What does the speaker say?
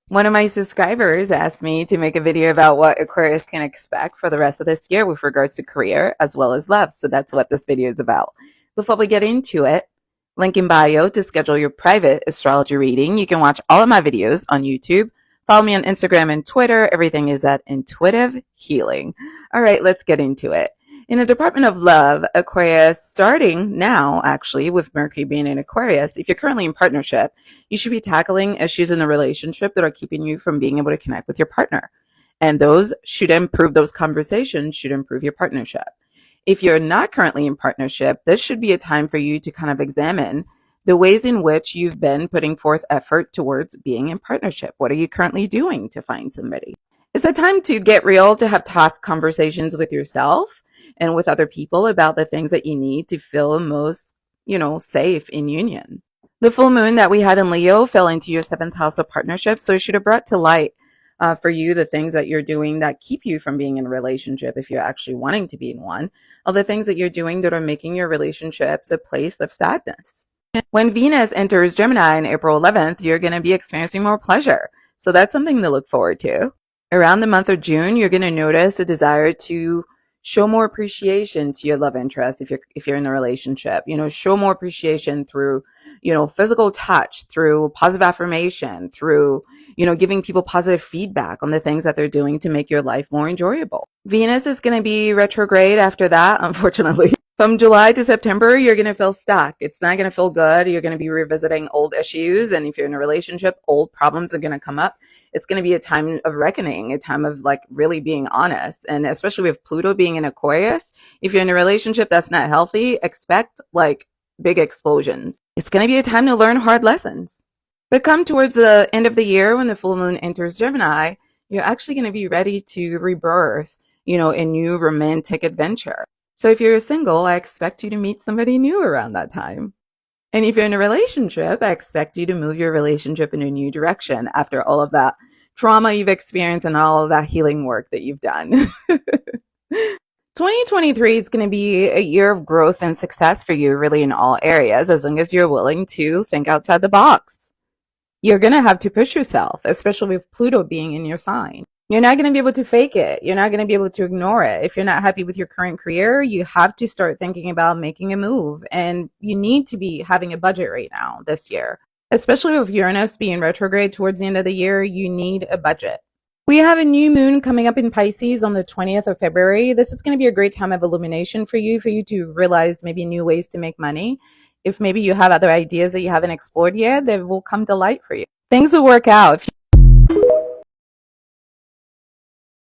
One of my subscribers asked me to make a video about what Aquarius can expect for the rest of this year with regards to career as well as love. So that's what this video is about. Before we get into it, link in bio to schedule your private astrology reading. You can watch all of my videos on YouTube. Follow me on Instagram and Twitter. Everything is at Intuitive Healing. All right, let's get into it. In the Department of Love, Aquarius, starting now, actually, with Mercury being in Aquarius, if you're currently in partnership, you should be tackling issues in the relationship that are keeping you from being able to connect with your partner. And those conversations should improve your partnership. If you're not currently in partnership, this should be a time for you to kind of examine the ways in which you've been putting forth effort towards being in partnership. What are you currently doing to find somebody? It's a time to get real, to have tough conversations with yourself and with other people about the things that you need to feel most, safe in union. The full moon that we had in Leo fell into your seventh house of partnership, so it should have brought to light for you the things that you're doing that keep you from being in a relationship if you're actually wanting to be in one, or the things that you're doing that are making your relationships a place of sadness. When Venus enters Gemini on April 11th, you're going to be experiencing more pleasure. So that's something to look forward to. Around the month of June, you're going to notice a desire to show more appreciation to your love interest if you're in a relationship. Show more appreciation through, physical touch, through positive affirmation, through, giving people positive feedback on the things that they're doing to make your life more enjoyable. Venus is going to be retrograde after that, unfortunately. From July to September, you're going to feel stuck. It's not going to feel good. You're going to be revisiting old issues. And if you're in a relationship, old problems are going to come up. It's going to be a time of reckoning, a time of really being honest. And especially with Pluto being in Aquarius, if you're in a relationship that's not healthy, expect big explosions. It's going to be a time to learn hard lessons. But come towards the end of the year when the full moon enters Gemini, you're actually going to be ready to rebirth, a new romantic adventure. So if you're single, I expect you to meet somebody new around that time. And if you're in a relationship, I expect you to move your relationship in a new direction after all of that trauma you've experienced and all of that healing work that you've done. 2023 is going to be a year of growth and success for you, really, in all areas, as long as you're willing to think outside the box. You're going to have to push yourself, especially with Pluto being in your sign. You're not going to be able to fake it. You're not going to be able to ignore it. If you're not happy with your current career, you have to start thinking about making a move. And you need to be having a budget right now this year. Especially with Uranus being retrograde towards the end of the year, you need a budget. We have a new moon coming up in Pisces on the 20th of February. This is going to be a great time of illumination for you to realize maybe new ways to make money. If maybe you have other ideas that you haven't explored yet, they will come to light for you. Things will work out. If